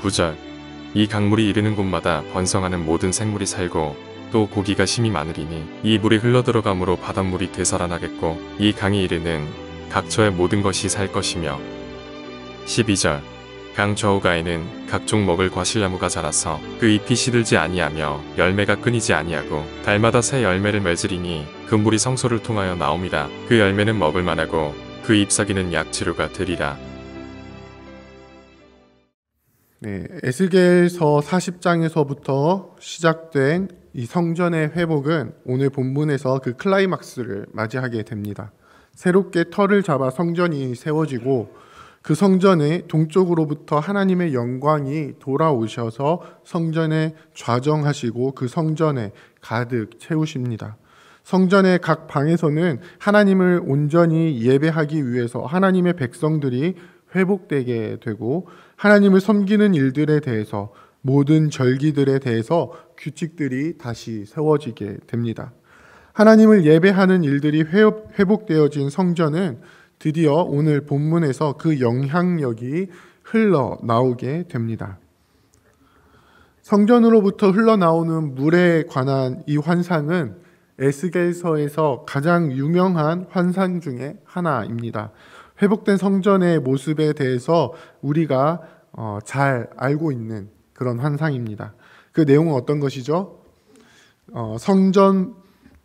9절. 이 강물이 이르는 곳마다 번성하는 모든 생물이 살고 또 고기가 심이 많으리니 이 물이 흘러들어감으로 바닷물이 되살아나겠고 이 강이 이르는 각처의 모든 것이 살 것이며. 12절. 강 좌우가에는 각종 먹을 과실나무가 자라서 그 잎이 시들지 아니하며 열매가 끊이지 아니하고 달마다 새 열매를 맺으리니 그 물이 성소를 통하여 나옴이라. 그 열매는 먹을 만하고 그 잎사귀는 약치료가 되리라. 네, 에스겔서 40장에서부터 시작된 이 성전의 회복은 오늘 본문에서 그 클라이막스를 맞이하게 됩니다. 새롭게 터를 잡아 성전이 세워지고 그 성전의 동쪽으로부터 하나님의 영광이 돌아오셔서 성전에 좌정하시고 그 성전에 가득 채우십니다. 성전의 각 방에서는 하나님을 온전히 예배하기 위해서 하나님의 백성들이 회복되게 되고 하나님을 섬기는 일들에 대해서 모든 절기들에 대해서 규칙들이 다시 세워지게 됩니다. 하나님을 예배하는 일들이 회복되어진 성전은 드디어 오늘 본문에서 그 영향력이 흘러나오게 됩니다. 성전으로부터 흘러나오는 물에 관한 이 환상은 에스겔서에서 가장 유명한 환상 중에 하나입니다. 회복된 성전의 모습에 대해서 우리가 잘 알고 있는 그런 환상입니다. 그 내용은 어떤 것이죠? 성전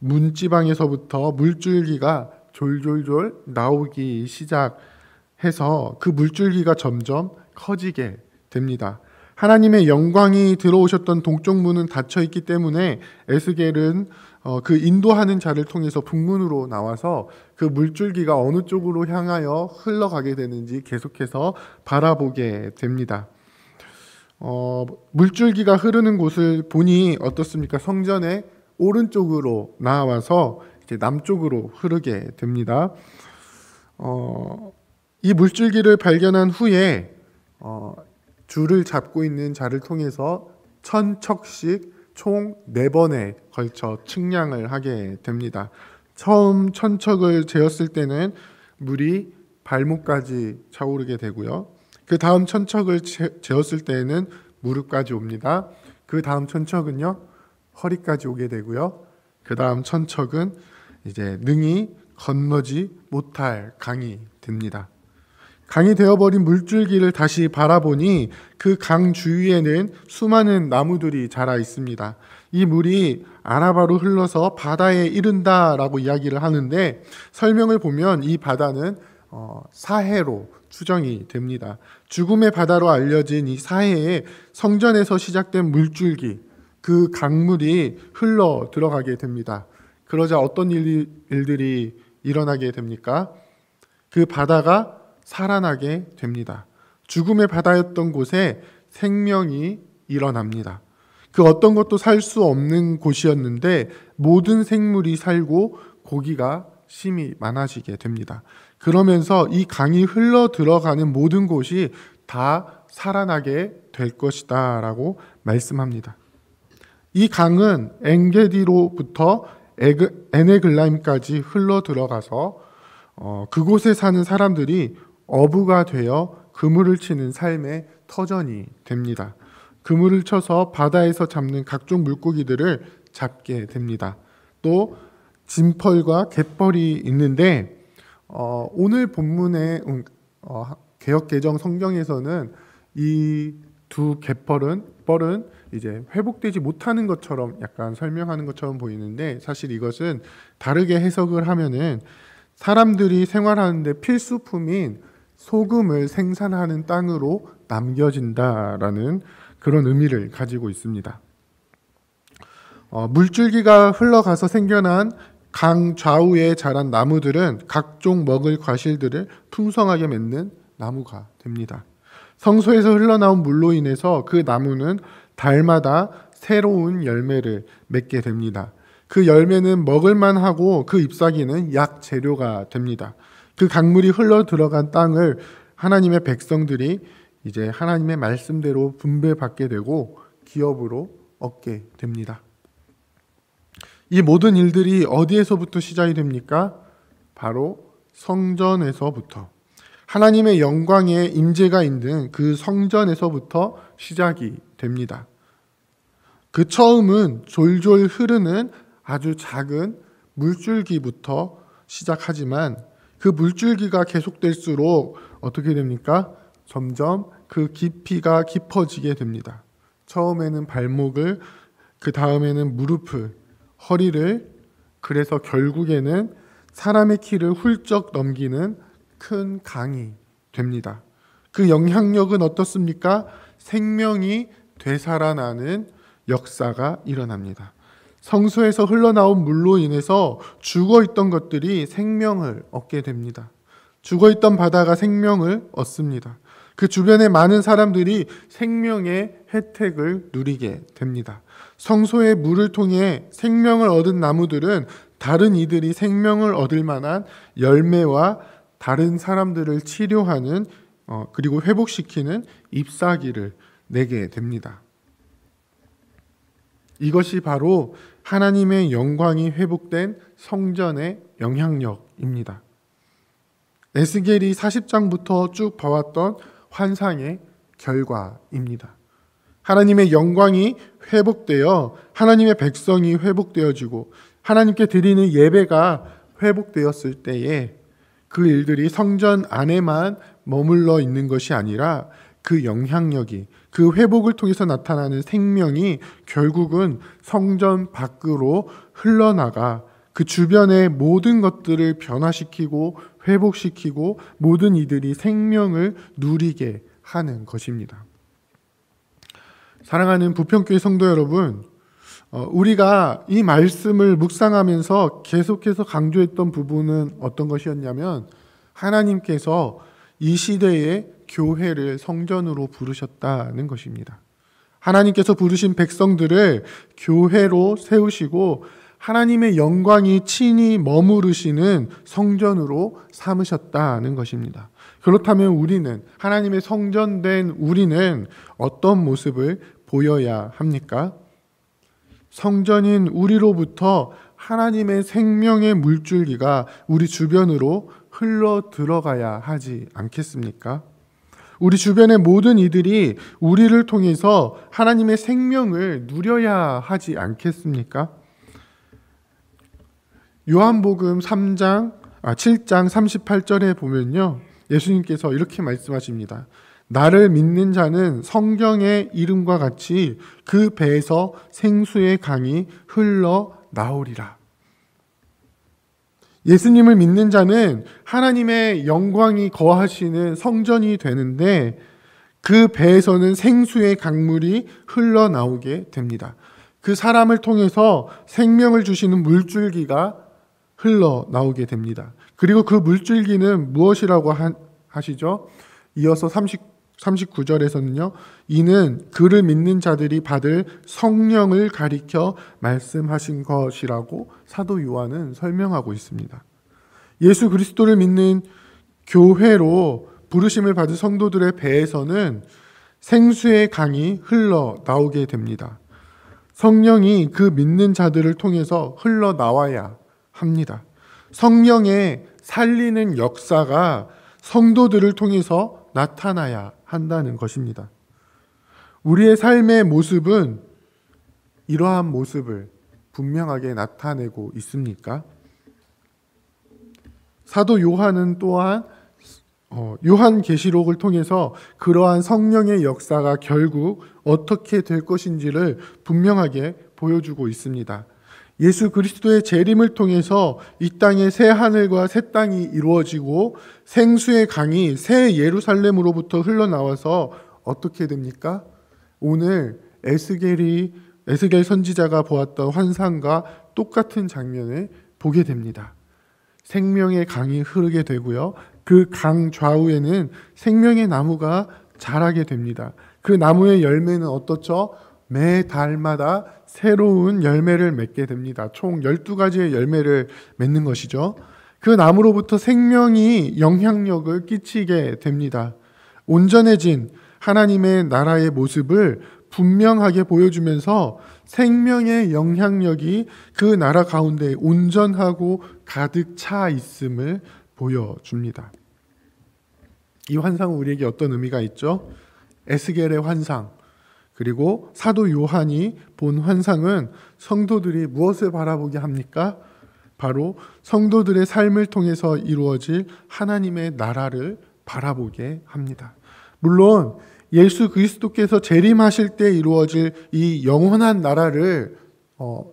문지방에서부터 물줄기가 졸졸졸 나오기 시작해서 그 물줄기가 점점 커지게 됩니다. 하나님의 영광이 들어오셨던 동쪽 문은 닫혀 있기 때문에 에스겔은 그 인도하는 자를 통해서 북문으로 나와서 그 물줄기가 어느 쪽으로 향하여 흘러가게 되는지 계속해서 바라보게 됩니다. 물줄기가 흐르는 곳을 보니 어떻습니까? 성전의 오른쪽으로 나와서 이제 남쪽으로 흐르게 됩니다. 이 물줄기를 발견한 후에 줄을 잡고 있는 자를 통해서 1000척씩 총 4번에 걸쳐 측량을 하게 됩니다. 처음 1000척을 재었을 때는 물이 발목까지 차오르게 되고요. 그 다음 1000척을 재었을 때는 무릎까지 옵니다. 그 다음 1000척은요 허리까지 오게 되고요. 그 다음 1000척은 이제 능히 건너지 못할 강이 됩니다. 강이 되어버린 물줄기를 다시 바라보니 그 강 주위에는 수많은 나무들이 자라 있습니다. 이 물이 아라바로 흘러서 바다에 이른다라고 이야기를 하는데 설명을 보면 이 바다는 사해로 추정이 됩니다. 죽음의 바다로 알려진 이 사해에 성전에서 시작된 물줄기, 그 강물이 흘러 들어가게 됩니다. 그러자 어떤 일들이 일어나게 됩니까? 그 바다가 살아나게 됩니다. 죽음의 바다였던 곳에 생명이 일어납니다. 그 어떤 것도 살 수 없는 곳이었는데 모든 생물이 살고 고기가 심이 많아지게 됩니다. 그러면서 이 강이 흘러 들어가는 모든 곳이 다 살아나게 될 것이다 라고 말씀합니다. 이 강은 엔게디로부터 에네글라임까지 흘러 들어가서 그곳에 사는 사람들이 어부가 되어 그물을 치는 삶의 터전이 됩니다. 그물을 쳐서 바다에서 잡는 각종 물고기들을 잡게 됩니다. 또 진펄과 갯벌이 있는데 오늘 본문의 개역개정 성경에서는 이 두 갯벌은 이제 회복되지 못하는 것처럼 약간 설명하는 것처럼 보이는데 사실 이것은 다르게 해석을 하면은 사람들이 생활하는데 필수품인 소금을 생산하는 땅으로 남겨진다라는 그런 의미를 가지고 있습니다. 물줄기가 흘러가서 생겨난 강 좌우에 자란 나무들은 각종 먹을 과실들을 풍성하게 맺는 나무가 됩니다. 성소에서 흘러나온 물로 인해서 그 나무는 달마다 새로운 열매를 맺게 됩니다. 그 열매는 먹을만하고 그 잎사귀는 약 재료가 됩니다. 그 강물이 흘러 들어간 땅을 하나님의 백성들이 이제 하나님의 말씀대로 분배받게 되고 기업으로 얻게 됩니다. 이 모든 일들이 어디에서부터 시작이 됩니까? 바로 성전에서부터. 하나님의 영광의 임재가 있는 그 성전에서부터 시작이 됩니다. 그 처음은 졸졸 흐르는 아주 작은 물줄기부터 시작하지만 그 물줄기가 계속될수록 어떻게 됩니까? 점점 그 깊이가 깊어지게 됩니다. 처음에는 발목을, 그 다음에는 무릎을, 허리를, 그래서 결국에는 사람의 키를 훌쩍 넘기는 큰 강이 됩니다. 그 영향력은 어떻습니까? 생명이 되살아나는 역사가 일어납니다. 성소에서 흘러나온 물로 인해서 죽어있던 것들이 생명을 얻게 됩니다. 죽어있던 바다가 생명을 얻습니다. 그 주변의 많은 사람들이 생명의 혜택을 누리게 됩니다. 성소의 물을 통해 생명을 얻은 나무들은 다른 이들이 생명을 얻을 만한 열매와 다른 사람들을 치료하는 그리고 회복시키는 잎사귀를 내게 됩니다. 이것이 바로 하나님의 영광이 회복된 성전의 영향력입니다. 에스겔이 40장부터 쭉 봐왔던 환상의 결과입니다. 하나님의 영광이 회복되어 하나님의 백성이 회복되어지고 하나님께 드리는 예배가 회복되었을 때에 그 일들이 성전 안에만 머물러 있는 것이 아니라 그 영향력이, 그 회복을 통해서 나타나는 생명이 결국은 성전 밖으로 흘러나가 그 주변의 모든 것들을 변화시키고 회복시키고 모든 이들이 생명을 누리게 하는 것입니다. 사랑하는 부평교회 성도 여러분, 우리가 이 말씀을 묵상하면서 계속해서 강조했던 부분은 어떤 것이었냐면 하나님께서 이 시대에 교회를 성전으로 부르셨다는 것입니다. 하나님께서 부르신 백성들을 교회로 세우시고 하나님의 영광이 친히 머무르시는 성전으로 삼으셨다는 것입니다. 그렇다면 우리는, 하나님의 성전된 우리는 어떤 모습을 보여야 합니까? 성전인 우리로부터 하나님의 생명의 물줄기가 우리 주변으로 흘러 들어가야 하지 않겠습니까? 우리 주변의 모든 이들이 우리를 통해서 하나님의 생명을 누려야 하지 않겠습니까? 요한복음 7장 38절에 보면요, 예수님께서 이렇게 말씀하십니다. 나를 믿는 자는 성경의 이름과 같이 그 배에서 생수의 강이 흘러 나오리라. 예수님을 믿는 자는 하나님의 영광이 거하시는 성전이 되는데 그 배에서는 생수의 강물이 흘러나오게 됩니다. 그 사람을 통해서 생명을 주시는 물줄기가 흘러나오게 됩니다. 그리고 그 물줄기는 무엇이라고 하시죠? 이어서 39절에서는요. 이는 그를 믿는 자들이 받을 성령을 가리켜 말씀하신 것이라고 사도 요한은 설명하고 있습니다. 예수 그리스도를 믿는 교회로 부르심을 받은 성도들의 배에서는 생수의 강이 흘러나오게 됩니다. 성령이 그 믿는 자들을 통해서 흘러나와야 합니다. 성령의 살리는 역사가 성도들을 통해서 나타나야 한다는 것입니다. 우리의 삶의 모습은 이러한 모습을 분명하게 나타내고 있습니까? 사도 요한은 또한 요한계시록을 통해서 그러한 성령의 역사가 결국 어떻게 될 것인지를 분명하게 보여주고 있습니다. 예수 그리스도의 재림을 통해서 이 땅에 새 하늘과 새 땅이 이루어지고 생수의 강이 새 예루살렘으로부터 흘러나와서 어떻게 됩니까? 오늘 에스겔 선지자가 보았던 환상과 똑같은 장면을 보게 됩니다. 생명의 강이 흐르게 되고요. 그 강 좌우에는 생명의 나무가 자라게 됩니다. 그 나무의 열매는 어떻죠? 매 달마다 새로운 열매를 맺게 됩니다. 총 12가지의 열매를 맺는 것이죠. 그 나무로부터 생명이 영향력을 끼치게 됩니다. 온전해진 하나님의 나라의 모습을 분명하게 보여주면서 생명의 영향력이 그 나라 가운데 온전하고 가득 차 있음을 보여줍니다. 이 환상은 우리에게 어떤 의미가 있죠? 에스겔의 환상, 그리고 사도 요한이 본 환상은 성도들이 무엇을 바라보게 합니까? 바로 성도들의 삶을 통해서 이루어질 하나님의 나라를 바라보게 합니다. 물론 예수 그리스도께서 재림하실 때 이루어질 이 영원한 나라를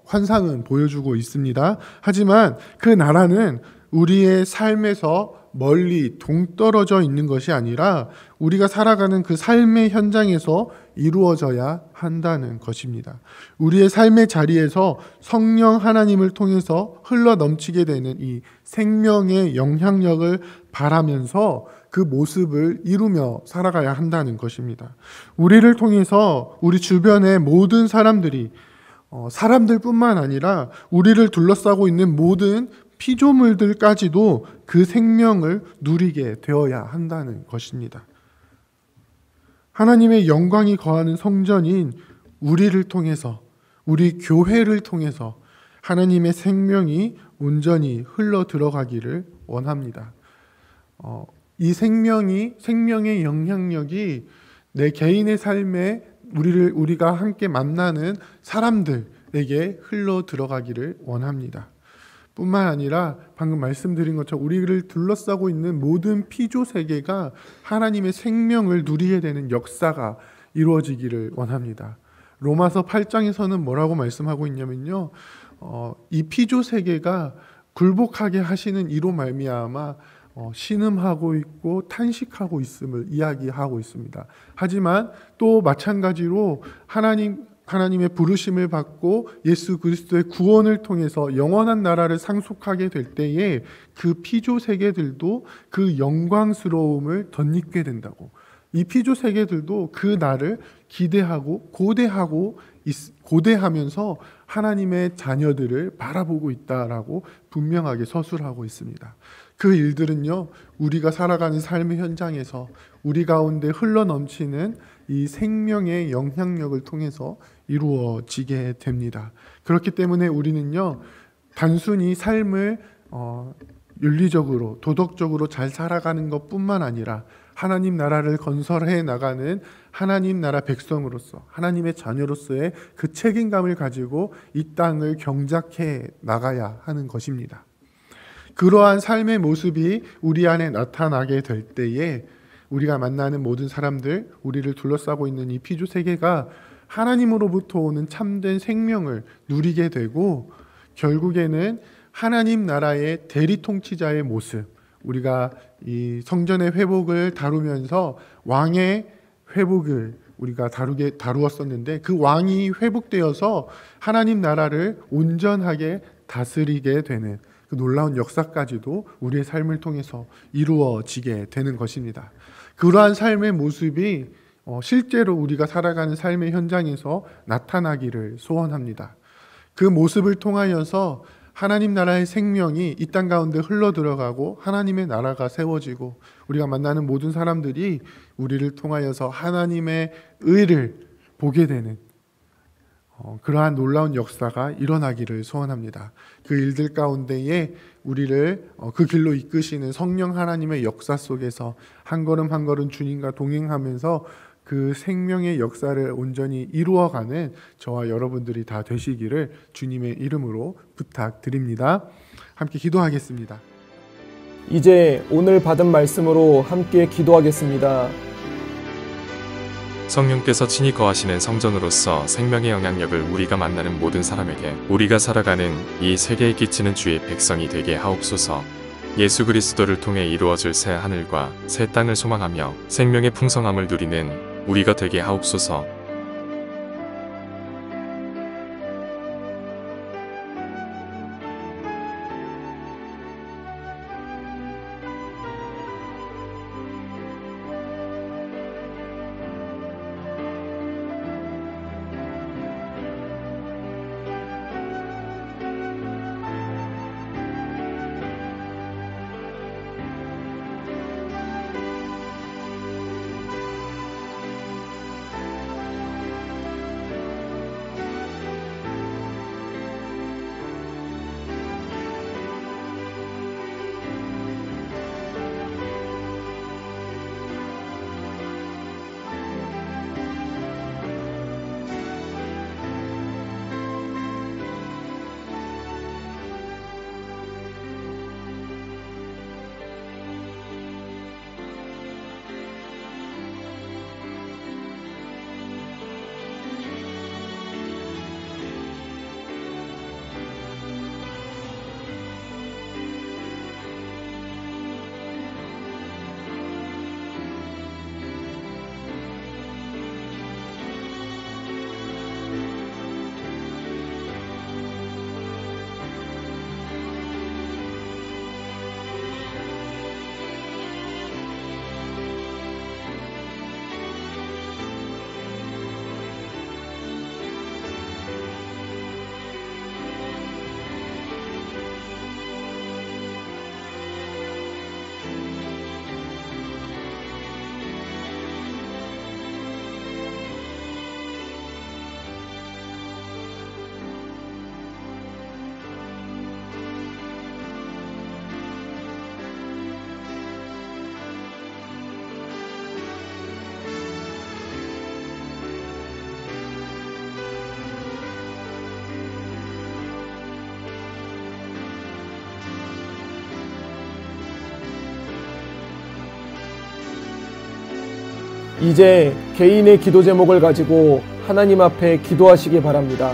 환상은 보여주고 있습니다. 하지만 그 나라는 우리의 삶에서 멀리 동떨어져 있는 것이 아니라 우리가 살아가는 그 삶의 현장에서 이루어져야 한다는 것입니다. 우리의 삶의 자리에서 성령 하나님을 통해서 흘러 넘치게 되는 이 생명의 영향력을 바라면서 그 모습을 이루며 살아가야 한다는 것입니다. 우리를 통해서 우리 주변의 모든 사람들이 사람들뿐만 아니라 우리를 둘러싸고 있는 모든 피조물들까지도 그 생명을 누리게 되어야 한다는 것입니다. 하나님의 영광이 거하는 성전인 우리를 통해서, 우리 교회를 통해서 하나님의 생명이 온전히 흘러 들어가기를 원합니다. 이 생명의 영향력이 내 개인의 삶에 우리가 함께 만나는 사람들에게 흘러 들어가기를 원합니다. 뿐만 아니라 방금 말씀드린 것처럼 우리를 둘러싸고 있는 모든 피조 세계가 하나님의 생명을 누리게 되는 역사가 이루어지기를 원합니다. 로마서 8장에서는 뭐라고 말씀하고 있냐면요, 이 피조 세계가 굴복하게 하시는 이로 말미암아 신음하고 있고 탄식하고 있음을 이야기하고 있습니다. 하지만 또 마찬가지로 하나님의 부르심을 받고 예수 그리스도의 구원을 통해서 영원한 나라를 상속하게 될 때에 그 피조 세계들도 그 영광스러움을 덧입게 된다고, 이 피조 세계들도 그 날을 기대하고 고대하면서 하나님의 자녀들을 바라보고 있다라고 분명하게 서술하고 있습니다. 그 일들은요, 우리가 살아가는 삶의 현장에서 우리 가운데 흘러넘치는 이 생명의 영향력을 통해서 이루어지게 됩니다. 그렇기 때문에 우리는요, 단순히 삶을 윤리적으로 도덕적으로 잘 살아가는 것뿐만 아니라 하나님 나라를 건설해 나가는 하나님 나라 백성으로서, 하나님의 자녀로서의 그 책임감을 가지고 이 땅을 경작해 나가야 하는 것입니다. 그러한 삶의 모습이 우리 안에 나타나게 될 때에 우리가 만나는 모든 사람들, 우리를 둘러싸고 있는 이 피조 세계가 하나님으로부터 오는 참된 생명을 누리게 되고, 결국에는 하나님 나라의 대리 통치자의 모습, 우리가 이 성전의 회복을 다루면서 왕의 회복을 우리가 다루었었는데, 그 왕이 회복되어서 하나님 나라를 온전하게 다스리게 되는 그 놀라운 역사까지도 우리의 삶을 통해서 이루어지게 되는 것입니다. 그러한 삶의 모습이 실제로 우리가 살아가는 삶의 현장에서 나타나기를 소원합니다. 그 모습을 통하여서 하나님 나라의 생명이 이 땅 가운데 흘러들어가고 하나님의 나라가 세워지고, 우리가 만나는 모든 사람들이 우리를 통하여서 하나님의 의를 보게 되는 그러한 놀라운 역사가 일어나기를 소원합니다. 그 일들 가운데에 우리를 그 길로 이끄시는 성령 하나님의 역사 속에서 한 걸음 한 걸음 주님과 동행하면서 그 생명의 역사를 온전히 이루어가는 저와 여러분들이 다 되시기를 주님의 이름으로 부탁드립니다. 함께 기도하겠습니다. 이제 오늘 받은 말씀으로 함께 기도하겠습니다. 성령께서 친히 거하시는 성전으로서 생명의 영향력을 우리가 만나는 모든 사람에게, 우리가 살아가는 이 세계에 끼치는 주의 백성이 되게 하옵소서. 예수 그리스도를 통해 이루어질 새 하늘과 새 땅을 소망하며 생명의 풍성함을 누리는 우리가 되게 하옵소서. 이제 개인의 기도 제목을 가지고 하나님 앞에 기도하시기 바랍니다.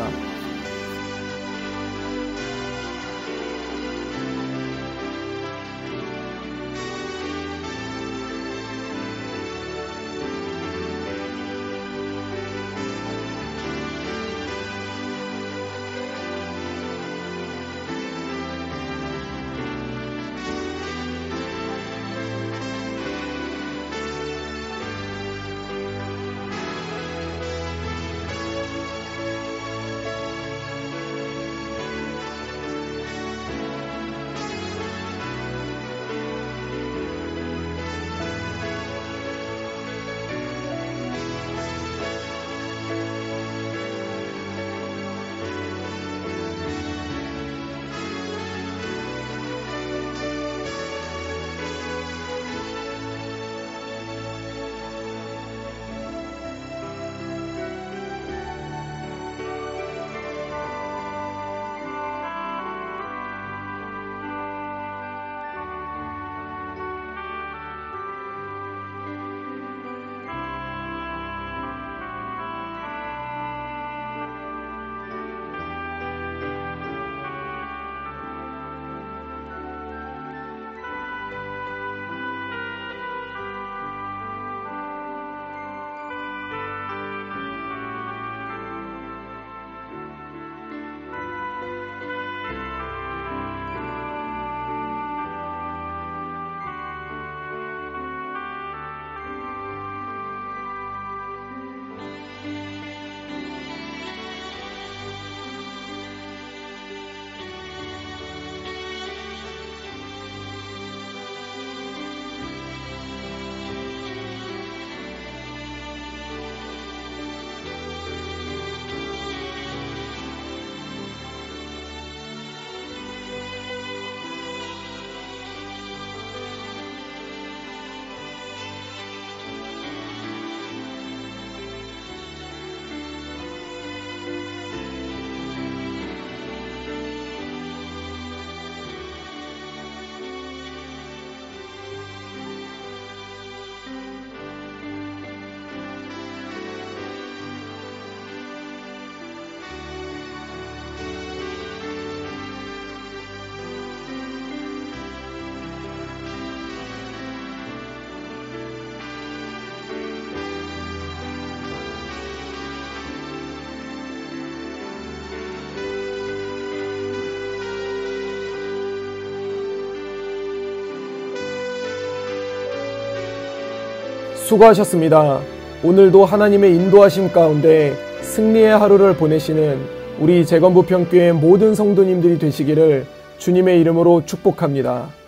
수고하셨습니다. 오늘도 하나님의 인도하심 가운데 승리의 하루를 보내시는 우리 재건부평교회 모든 성도님들이 되시기를 주님의 이름으로 축복합니다.